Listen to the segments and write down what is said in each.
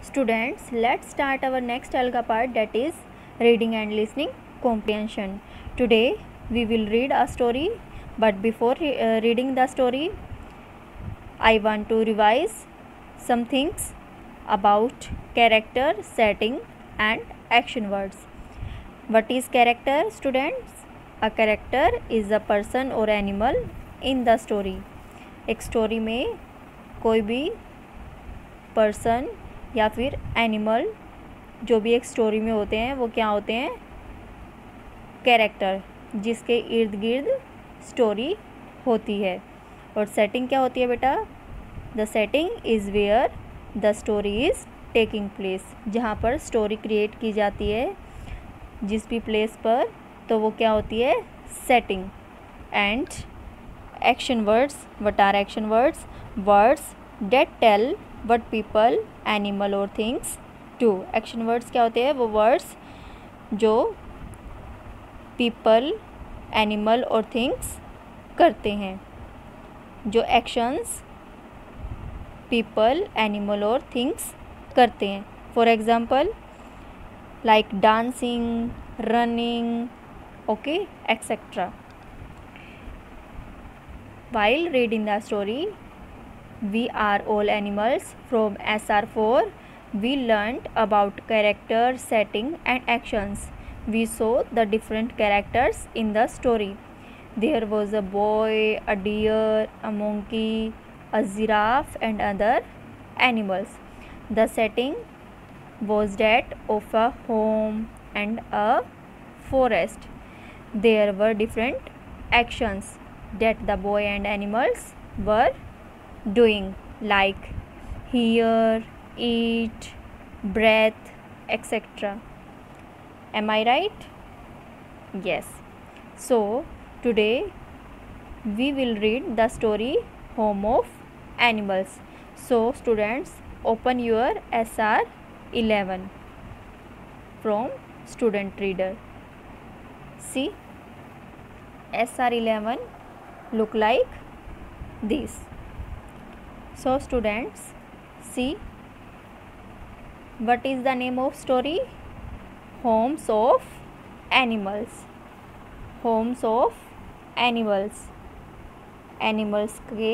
Students, let's start our next alga part, that is reading and listening comprehension. Today we will read a story, but before reading the story, I want to revise some things about character, setting and action words. What is character, students? A character is a person or animal in the story. एक story में कोई भी person या फिर animal जो भी एक story में होते हैं वो क्या होते हैं? कैरेक्टर, जिसके इर्द गिर्द स्टोरी होती है. और सेटिंग क्या होती है बेटा? The setting is where the story is taking place. जहाँ पर स्टोरी क्रिएट की जाती है जिस भी प्लेस पर, तो वो क्या होती है? Setting. And action words. What are action words? Words that tell what people, animal or things do. Action words क्या होते हैं? वो words जो people, animal और things करते हैं. जो actions people, animal और things करते हैं. For example, like dancing, running, okay, etc. While reading the story, We Are All Animals from SR4, we learnt about character, setting and actions. We saw the different characters in the story. There was a boy, a deer, a monkey, a giraffe and other animals. The setting was that of a home and a forest. There were different actions that the boy and animals were doing, like hear, eat, breath, etc. Am I right? Yes. So today we will read the story Home of Animals. So students, open your SR11 from student reader. See, SR11 look like this. So students, see, what is the name of story? Homes of Animals. Homes of Animals. Animals के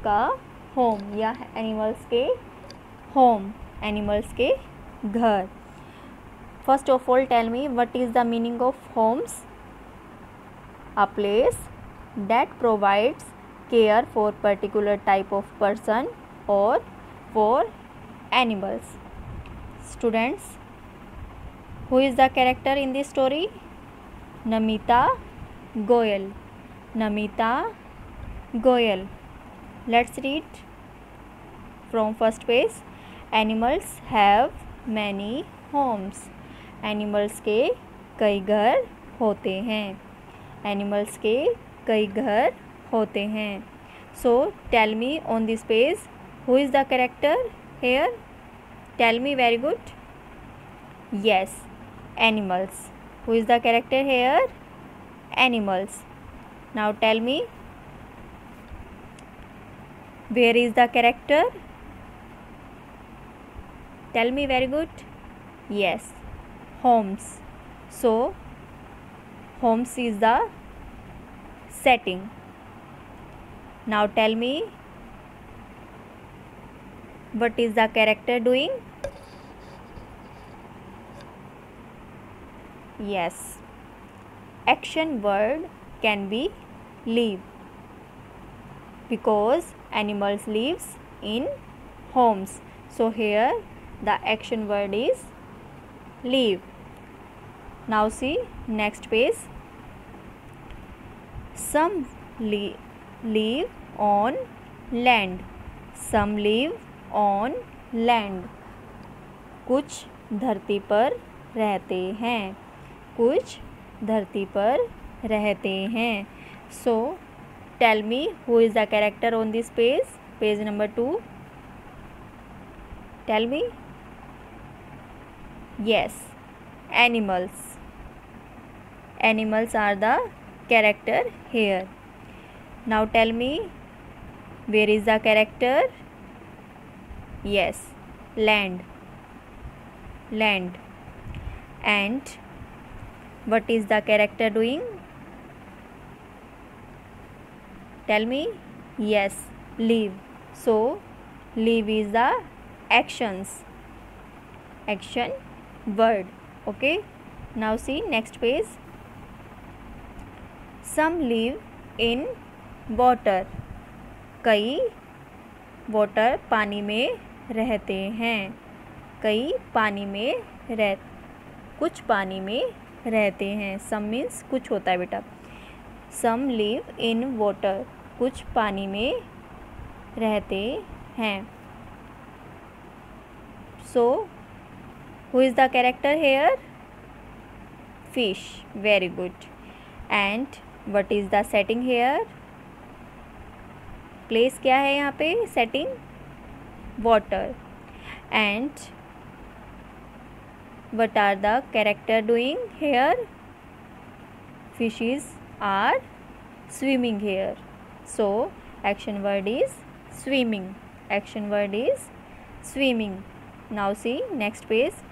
का home या animals के home, animals के घर. First of all, tell me what is the meaning of homes? A place that provides care for particular type of person or for animals. Students, who is the character in this story? Namita Goyal. Namita Goyal. Let's read from first page. Animals have many homes. Animals के कई घर होते हैं. Animals के कई घर होते हैं. So tell me on this page, who is the character here? Tell me very good. Yes, animals. Who is the character here? Animals. Now tell me, where is the character? Tell me very good. Yes, homes. So homes is the setting. Now tell me, what is the character doing? Yes, action word can be live, because animals lives in homes. So here the action word is live. Now see next page. Some live on land. Some live on land. कुछ धरती पर रहते हैं. कुछ धरती पर रहते हैं. So tell me, who is the character on this page? Page number 2. Tell me. Yes, animals. Animals are the character here. Now tell me, where is the character? Yes, land, land. And what is the character doing? Tell me. Yes, live. So live is the actions, action word. Okay, now see next page. Some live in water. कई water पानी में रहते हैं, कई पानी में कुछ पानी में रहते हैं. सम मीन्स कुछ होता है बेटा. सम लिव इन वाटर, कुछ पानी में रहते हैं. So who is the character here? Fish. Very good. And what is the setting here? Place क्या है यहाँ पे? Setting water. And what are the character doing here? Fishes are swimming here. So action word is swimming, action word is swimming. Now see next page.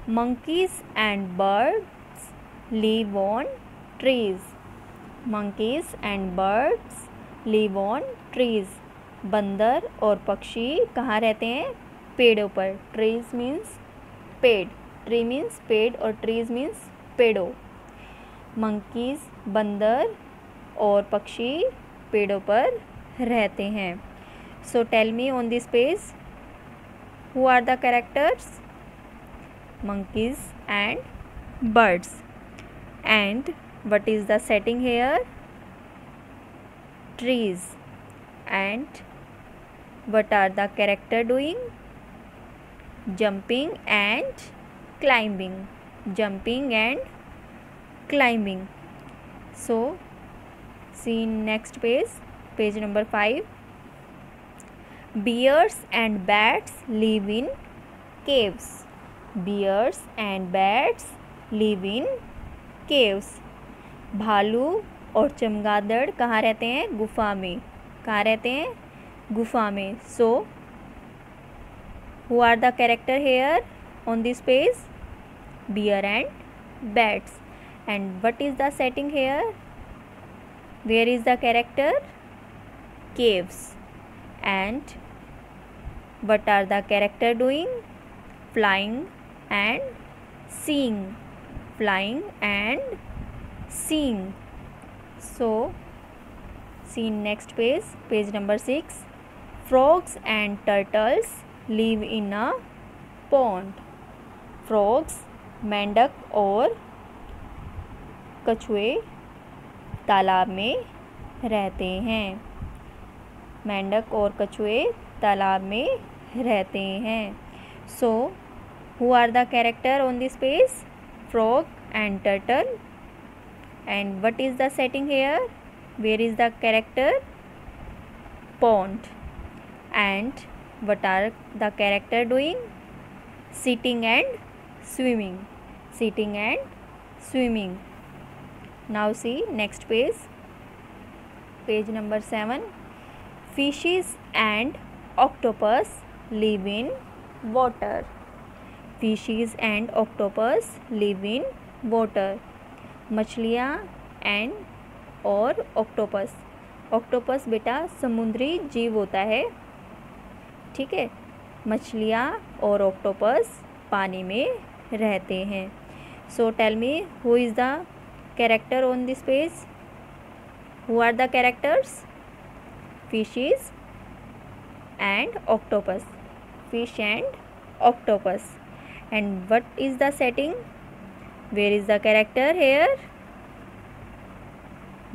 Monkeys and birds live on trees. Monkeys and birds live on trees. बंदर और पक्षी कहाँ रहते हैं? पेड़ों पर. Trees means पेड़. Tree means पेड़ और ट्रीज मीन्स पेड़ों. मंकीज बंदर और पक्षी पेड़ों पर रहते हैं. So tell me on this page who are the characters? Monkeys and birds. And what is the setting here? Trees. And what are the character doing? jumping and climbing, jumping and climbing. So see next page, page number 5. Bears and bats live in caves. Bears and bats live in caves. भालू और चमगादड़ कहाँ रहते हैं? गुफा में. कहाँ रहते हैं? गुफा में. So who are the character here on this page? Bear and bats. And what is the setting here? Where is the character? Caves. And what are the character doing? Flying and seeing, flying and seeing. So see next page, page number 6. Frogs and turtles live in a pond. Frogs मेंढक और कछुए तालाब में रहते हैं. मेंढक और कछुए तालाब में रहते हैं. So who are the character on this page? Frog and turtle. And what is the setting here? Where is the character? Pond. And what are the character doing? Sitting and swimming, sitting and swimming. Now see next page, page number 7. Fishes and octopus live in water. Fishes and octopus live in water. मछलियाँ and और octopus. octopus बेटा समुद्री जीव होता है. ठीक है. मछलियाँ और ऑक्टोपस पानी में रहते हैं. So tell me who is the character on this page? Who are the characters? Fishes and octopus. Fish and octopus. And what is the setting? Where is the character here?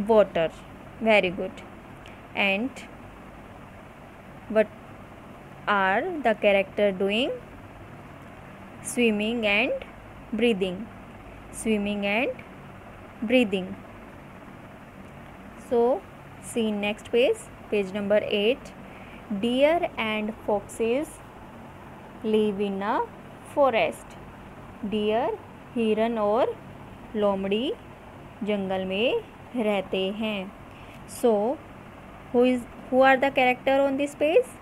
Water. Very good. And what are the character doing? Swimming and breathing, swimming and breathing. So see next page, page number 8. Deer and foxes live in a forest. Deer हिरन और लोमड़ी जंगल में रहते हैं. So who are the character on this page?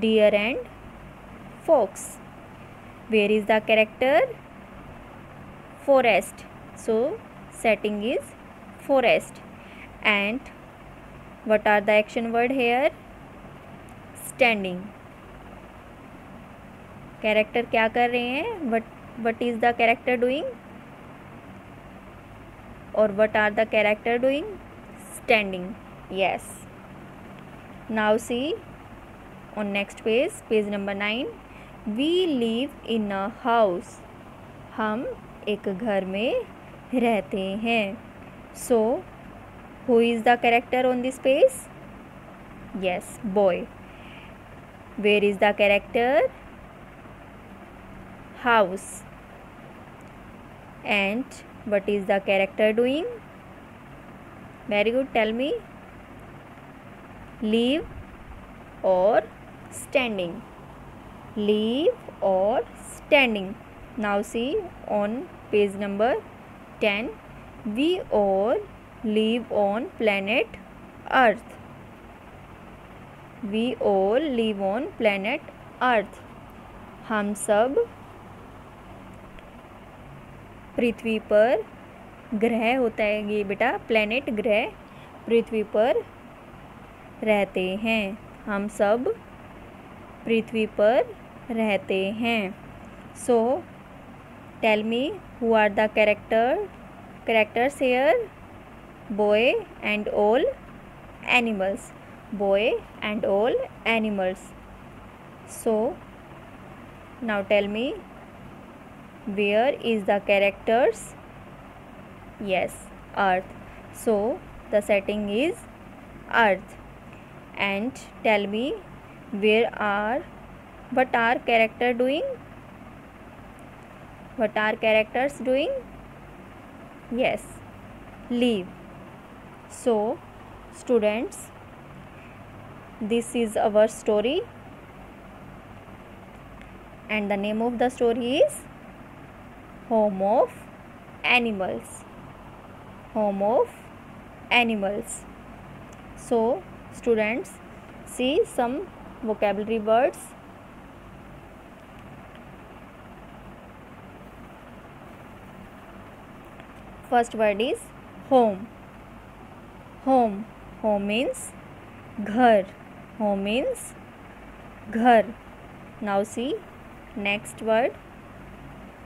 Deer and fox. Where is the character? Forest. So setting is forest. And what are the action word here? Standing. Character क्या कर रहे हैं? What is the character doing? Or what are the character doing? Standing. Yes. Now see on next page number 9. We live in a house. हम एक घर में रहते हैं. So who is the character on this page? Yes, boy. Where is the character? House. And what is the character doing? Very good. Tell me. Live or standing? Live or standing? Now see on page number 10. We all live on planet Earth. We all live on planet Earth. हम सब पृथ्वी पर, ग्रह होता है ये बेटा, planet ग्रह, पृथ्वी पर रहते हैं. हम सब पृथ्वी पर रहते हैं. So tell me who are the characters here? Boy and all animals. Boy and all animals. So now tell me, where is the characters? Yes, earth. So the setting is earth. And tell me, what are character doing? What are characters doing? Yes, live. So students, this is our story, and the name of the story is Home of Animals. Home of Animals. So students, see some vocabulary words. First word is home. Home. Home means घर. Home means घर. Now see next word,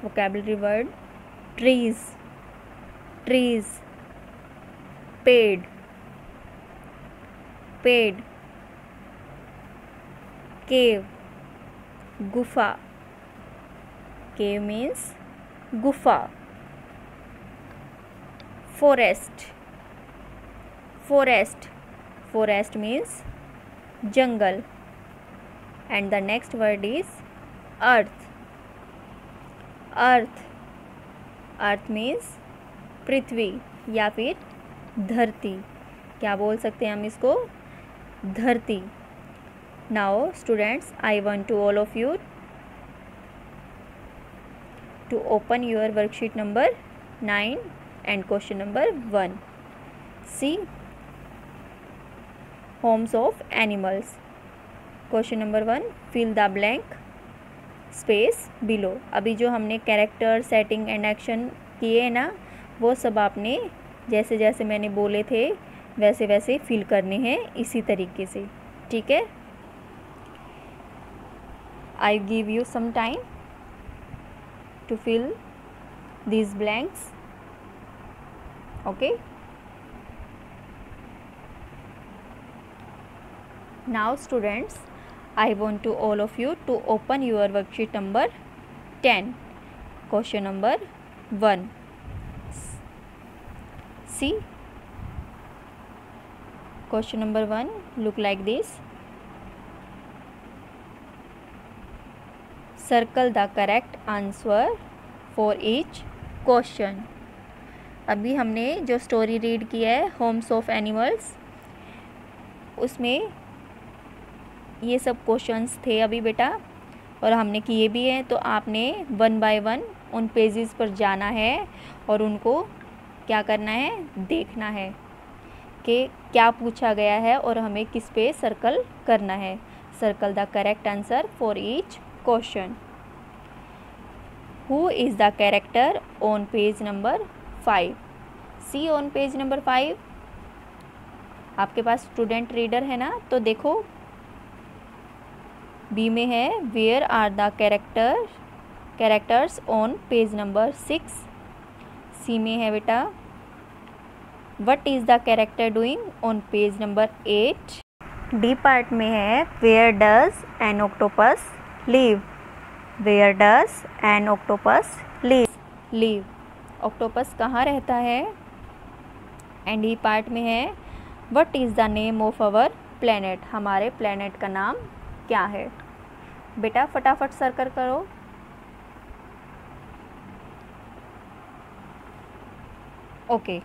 vocabulary word, trees. Trees. पेड़. पेड़. cave. गुफा. cave means गुफा. forest. forest. forest means jungle. And the next word is earth. earth. earth means पृथ्वी या फिर धरती. क्या बोल सकते हैं हम इसको? धरती. Now students, I want to all of you to open your worksheet number 9 and question number 1. See homes of animals. Question number 1, fill the blank space below. अभी जो हमने कैरेक्टर, सेटिंग एंड एक्शन किए हैं ना, वो सब आपने जैसे जैसे मैंने बोले थे वैसे वैसे फिल करने हैं इसी तरीके से. ठीक है? I give you some time to fill these blanks. Okay? Now students, I want to all of you to open your worksheet number 10, question number 1. See, question number 1 look like this. Circle the correct answer for each question. अभी हमने जो story read किया है Holmes of animals, उसमें ये सब questions थे अभी बेटा, और हमने किए भी हैं. तो आपने 1 बाय 1 उन पेजेस पर जाना है और उनको क्या करना है, देखना है कि क्या पूछा गया है और हमें किस पे सर्कल करना है. Circle the correct answer for each question. Who is the character on page number 5? See on page number 5. आपके पास स्टूडेंट रीडर है ना, तो देखो बी में है where are the characters on page number 6. C में है बेटा what is the character doing on page number 8. D part में है where does an octopus live. Where does an octopus live. Octopus कहाँ रहता है. एंड ई पार्ट में है what is the name of our planet. हमारे planet का नाम क्या है. बेटा फटाफट सर्कल करो. Okay,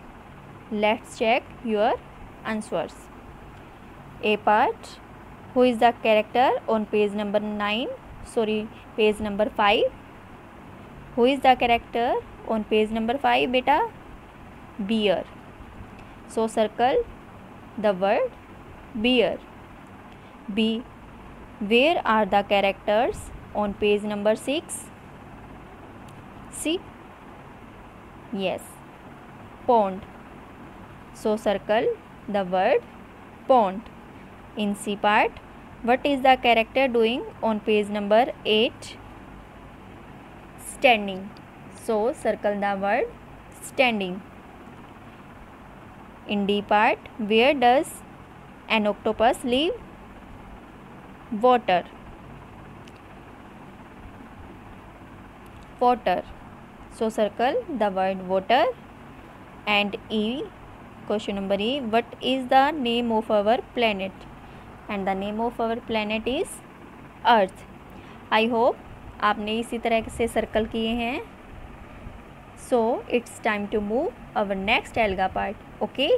let's check your answers. A part, who is the character on page number 9, page number 5. Who is the character on page number 5 बेटा. Bear. So circle the word bear. B, where are the characters on page number 6? C, yes, pond. So circle the word pond. In C part, what is the character doing on page number 8? Standing. So circle the word standing. In D part, where does an octopus live? Water. So circle the word water. And E, question number E, what is the name of our planet? And the name of our planet is Earth. I hope आपने इसी तरह से circle किए हैं. So it's time to move our next alga part. Okay.